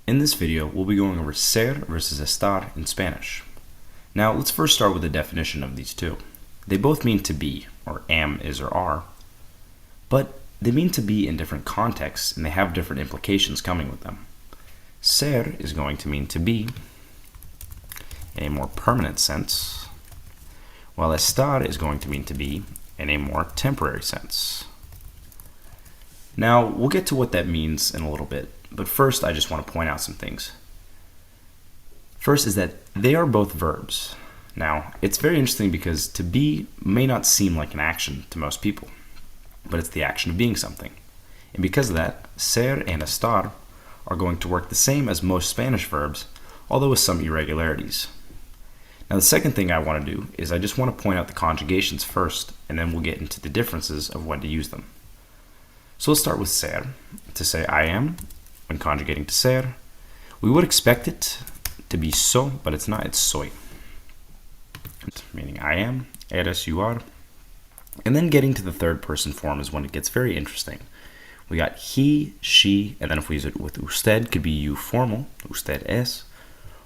In this video, we'll be going over ser versus estar in Spanish. Now, let's first start with the definition of these two. They both mean to be, or am, is, or are, but they mean to be in different contexts and they have different implications coming with them. Ser is going to mean to be in a more permanent sense, while estar is going to mean to be in a more temporary sense. Now, we'll get to what that means in a little bit, but first I just want to point out some things. First is that they are both verbs. Now, it's very interesting because to be may not seem like an action to most people, but it's the action of being something. And because of that, ser and estar are going to work the same as most Spanish verbs, although with some irregularities. Now, the second thing I want to do is I just want to point out the conjugations first, and then we'll get into the differences of when to use them. So let's start with ser. To say I am, when conjugating to ser, we would expect it to be so, but it's not, it's soy. Meaning I am, eres, you are. And then getting to the third person form is when it gets very interesting. We got he, she, and then if we use it with usted, could be you formal, usted es,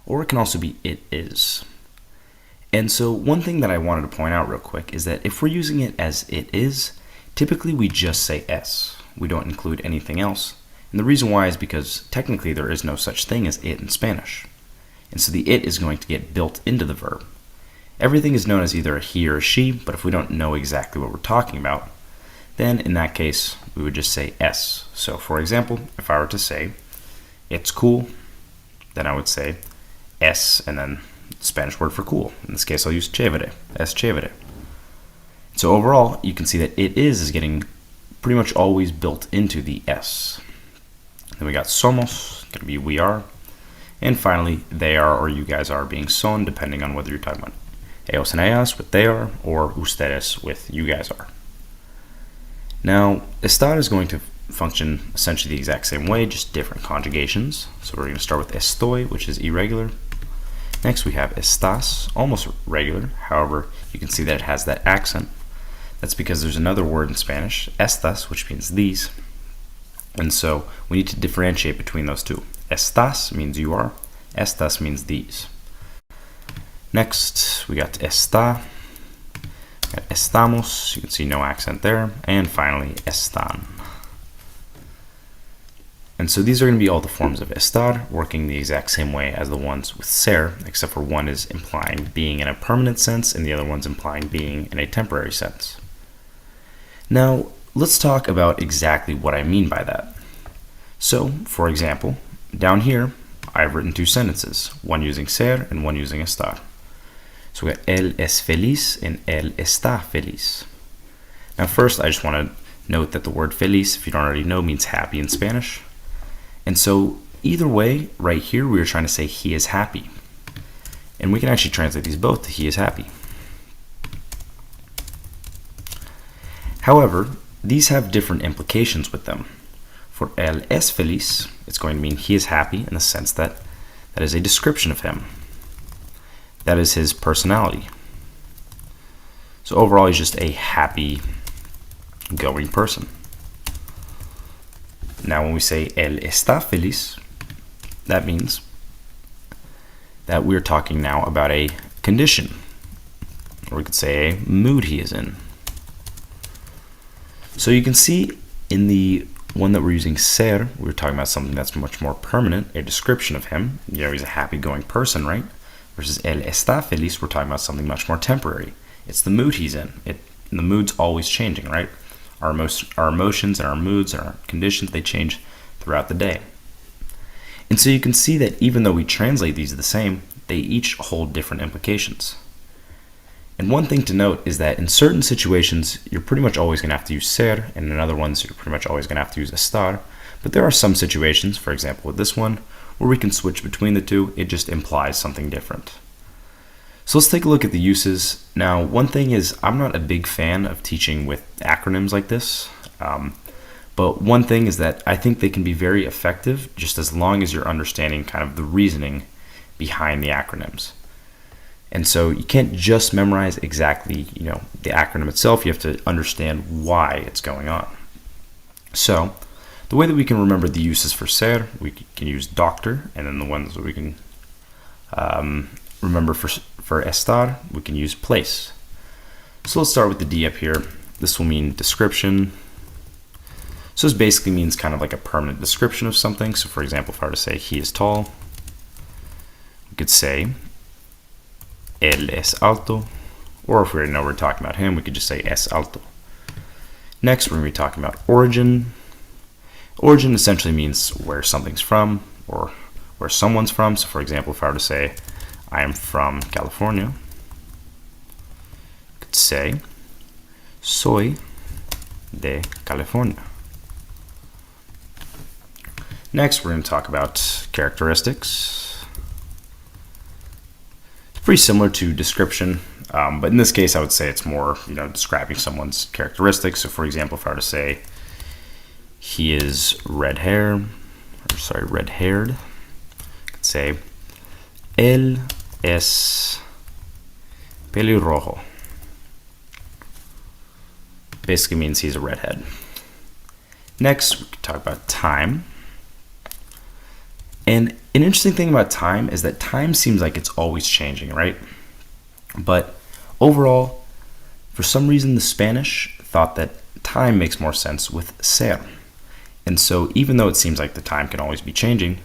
or it can also be it is. And so one thing that I wanted to point out real quick is that if we're using it as it is, typically we just say es. We don't include anything else. And the reason why is because technically there is no such thing as it in Spanish. And so the it is going to get built into the verb. Everything is known as either a he or a she, but if we don't know exactly what we're talking about, then in that case, we would just say es. So for example, if I were to say, it's cool, then I would say es, and then the Spanish word for cool. In this case, I'll use chévere, es chévere. So overall, you can see that it is getting pretty much always built into the es. Then we got somos, going to be we are. And finally, they are or you guys are being son, depending on whether you're talking about ellos and ellas with they are, or ustedes with you guys are. Now, estar is going to function essentially the exact same way, just different conjugations. So we're going to start with estoy, which is irregular. Next we have estás, almost regular. However, you can see that it has that accent. That's because there's another word in Spanish, estas, which means these. And so we need to differentiate between those two. Estás means you are, estas means these. Next, we got está, got estamos, you can see no accent there, and finally están. And so these are going to be all the forms of estar, working the exact same way as the ones with ser, except for one is implying being in a permanent sense, and the other one's implying being in a temporary sense. Now, let's talk about exactly what I mean by that. So, for example, down here, I've written two sentences, one using ser and one using estar. So we got él es feliz and él está feliz. Now first, I just want to note that the word feliz, if you don't already know, means happy in Spanish. And so either way, right here, we are trying to say he is happy. And we can actually translate these both to he is happy. However, these have different implications with them. For él es feliz, it's going to mean he is happy in the sense that that is a description of him. That is his personality. So overall, he's just a happy going person. Now, when we say él está feliz, that means that we're talking now about a condition, or we could say a mood he is in. So you can see in the one that we're using ser, we're talking about something that's much more permanent, a description of him. You know, he's a happy-going person, right? Versus él está feliz, we're talking about something much more temporary. It's the mood he's in. The mood's always changing, right? Our emotions and our moods and our conditions, they change throughout the day. And so you can see that even though we translate these the same, they each hold different implications. And one thing to note is that in certain situations, you're pretty much always going to have to use ser, and in other ones, you're pretty much always going to have to use estar. But there are some situations, for example with this one, where we can switch between the two. It just implies something different. So let's take a look at the uses. Now, one thing is, I'm not a big fan of teaching with acronyms like this. But one thing is that I think they can be very effective just as long as you're understanding kind of the reasoning behind the acronyms. And so you can't just memorize exactly, the acronym itself. You have to understand why it's going on. So The way that we can remember the uses for ser, we can use doctor, and then the ones that we can remember for estar, we can use place. So let's start with the D up here. This will mean description. So this basically means kind of like a permanent description of something. So for example, if I were to say he is tall, we could say él es alto. Or if we already know we're talking about him, we could just say es alto. Next, we're going to be talking about origin. Origin essentially means where something's from or where someone's from. So for example, if I were to say I am from California, I could say soy de California. Next, we're going to talk about characteristics. It's pretty similar to description, but in this case, I would say it's more, describing someone's characteristics. So, for example, if I were to say he is red-haired, I could say él es pelirrojo. Basically means he's a redhead. Next, we can talk about time. And an interesting thing about time is that time seems like it's always changing, right? But overall, for some reason, the Spanish thought that time makes more sense with ser. And so even though it seems like the time can always be changing,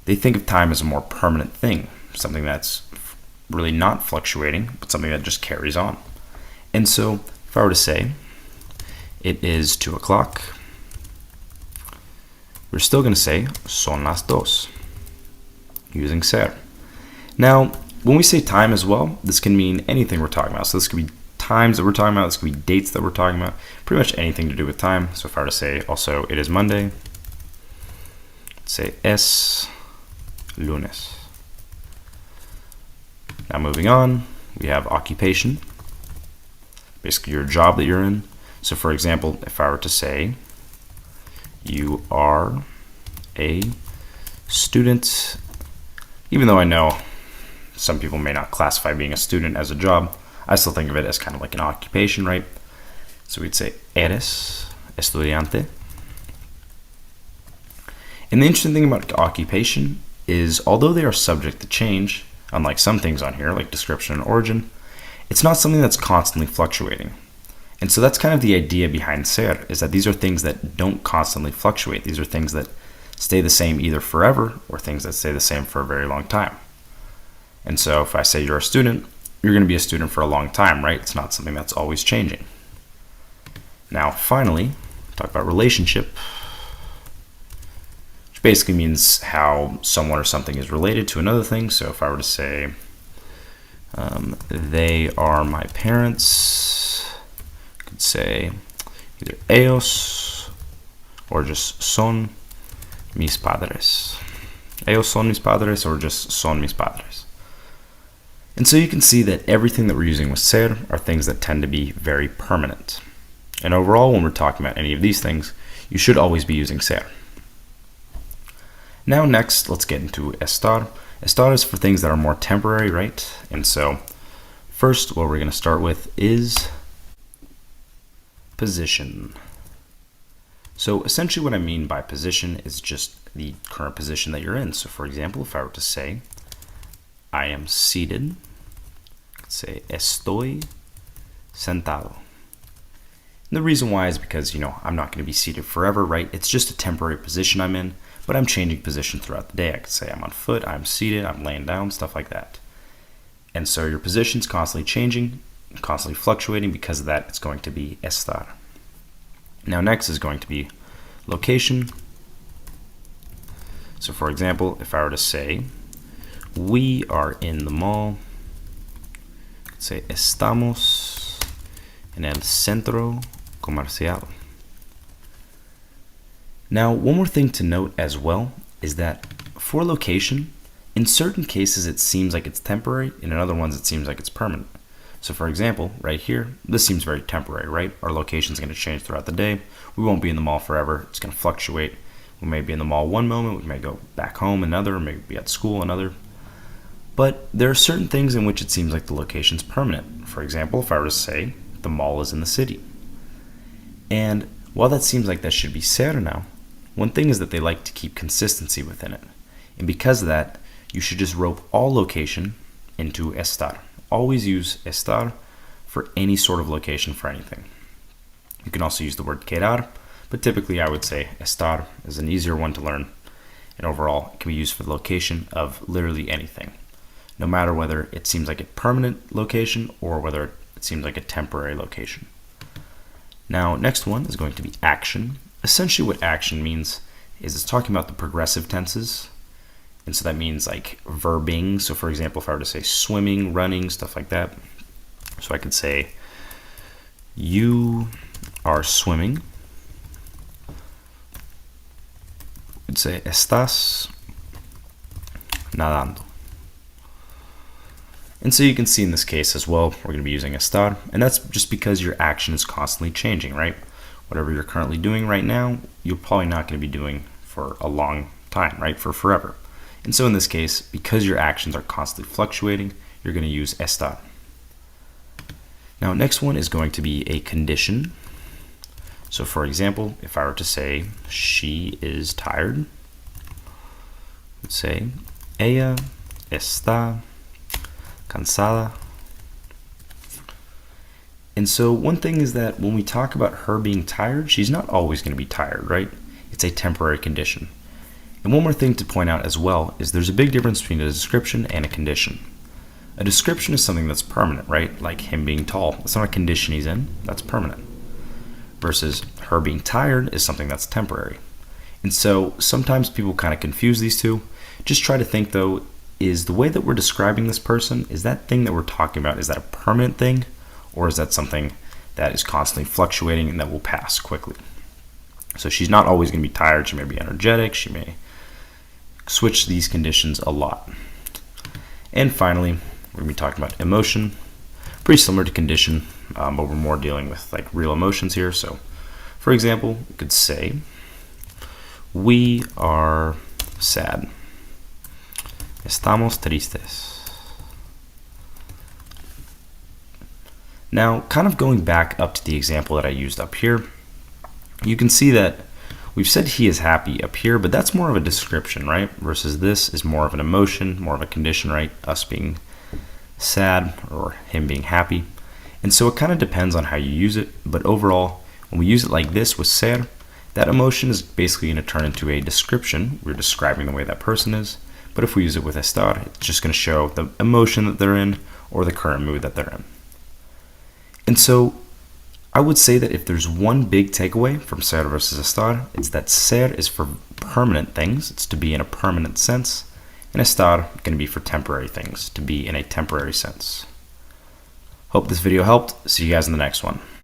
they think of time as a more permanent thing, something that's really not fluctuating, but something that just carries on. And so if I were to say it is 2 o'clock, we're still going to say son las dos, using ser. Now, when we say time as well, this can mean anything we're talking about. So this could be times that we're talking about, this could be dates that we're talking about, pretty much anything to do with time. So if I were to say also it is Monday, say es lunes. Now moving on, we have occupation, basically your job that you're in. So for example, if I were to say you are a student, even though I know some people may not classify being a student as a job, I still think of it as kind of like an occupation, right? So we'd say eres estudiante. And the interesting thing about occupation is, although they are subject to change, unlike some things on here like description and origin, it's not something that's constantly fluctuating. And so that's kind of the idea behind ser, is that these are things that don't constantly fluctuate. These are things that stay the same either forever or things that stay the same for a very long time. And so if I say you're a student, you're going to be a student for a long time, right? It's not something that's always changing. Now, finally, talk about relationship, which basically means how someone or something is related to another thing. So if I were to say they are my parents, could say either ellos or just son mis padres. Ellos son mis padres or just son mis padres. And so you can see that everything that we're using with ser are things that tend to be very permanent. And overall, when we're talking about any of these things, you should always be using ser. Now next, let's get into estar. Estar is for things that are more temporary, right? And so first, what we're going to start with is position. So essentially what I mean by position is just the current position that you're in. So for example, if I were to say I am seated, I could say estoy sentado. And the reason why is because, I'm not going to be seated forever, right? It's just a temporary position I'm in, but I'm changing position throughout the day. I could say I'm on foot, I'm seated, I'm laying down, stuff like that. And so your position's constantly changing, constantly fluctuating. Because of that, it's going to be estar. Now next is going to be location. So for example, if I were to say we are in the mall, I could say estamos en el centro comercial. Now, one more thing to note as well is that for location, in certain cases it seems like it's temporary, and in other ones it seems like it's permanent. So for example, right here, this seems very temporary, right? Our location is going to change throughout the day. We won't be in the mall forever. It's going to fluctuate. We may be in the mall one moment, we may go back home another, or maybe be at school another. But there are certain things in which it seems like the location's permanent. For example, if I were to say the mall is in the city. And while that seems like that should be ser now, One thing is that they like to keep consistency within it. And because of that, you should just rope all location into ESTAR. Always use ESTAR for any sort of location for anything. You can also use the word quedar, but typically I would say ESTAR is an easier one to learn. And overall, it can be used for the location of literally anything, no matter whether it seems like a permanent location or whether it seems like a temporary location. Now, next one is going to be action. Essentially what action means is it's talking about the progressive tenses. And so that means like verbing. So for example, if I were to say swimming, running, stuff like that. So I could say, you are swimming. I'd say, estás nadando. And so you can see in this case as well, we're going to be using estar. And that's just because your action is constantly changing, right? Whatever you're currently doing right now, you're probably not going to be doing for a long time, right? For forever. And so in this case, because your actions are constantly fluctuating, you're going to use estar. Now, next one is going to be a condition. So for example, if I were to say, she is tired, let's say, ella está cansada. And so one thing is that when we talk about her being tired, she's not always going to be tired, right? It's a temporary condition. And one more thing to point out as well is there's a big difference between a description and a condition. A description is something that's permanent, right? Like him being tall. That's not a condition he's in, that's permanent. Versus her being tired is something that's temporary. And so sometimes people kind of confuse these two. Just try to think though, is the way that we're describing this person, is that thing that we're talking about, is that a permanent thing? Or is that something that is constantly fluctuating and that will pass quickly? So she's not always going to be tired. She may be energetic. She may switch these conditions a lot. And finally, we're going to be talking about emotion. Pretty similar to condition, but we're more dealing with like real emotions here. So, for example, we could say, we are sad. Estamos tristes. Now, kind of going back up to the example that I used up here, you can see that we've said he is happy up here, but that's more of a description, right? Versus this is more of an emotion, more of a condition, right? Us being sad or him being happy. And so it kind of depends on how you use it, but overall, when we use it like this with ser, that emotion is basically going to turn into a description. We're describing the way that person is. But if we use it with estar, it's just going to show the emotion that they're in or the current mood that they're in. And so I would say that if there's one big takeaway from ser versus estar, it's that ser is for permanent things. It's to be in a permanent sense. And estar going to be for temporary things, to be in a temporary sense. Hope this video helped. See you guys in the next one.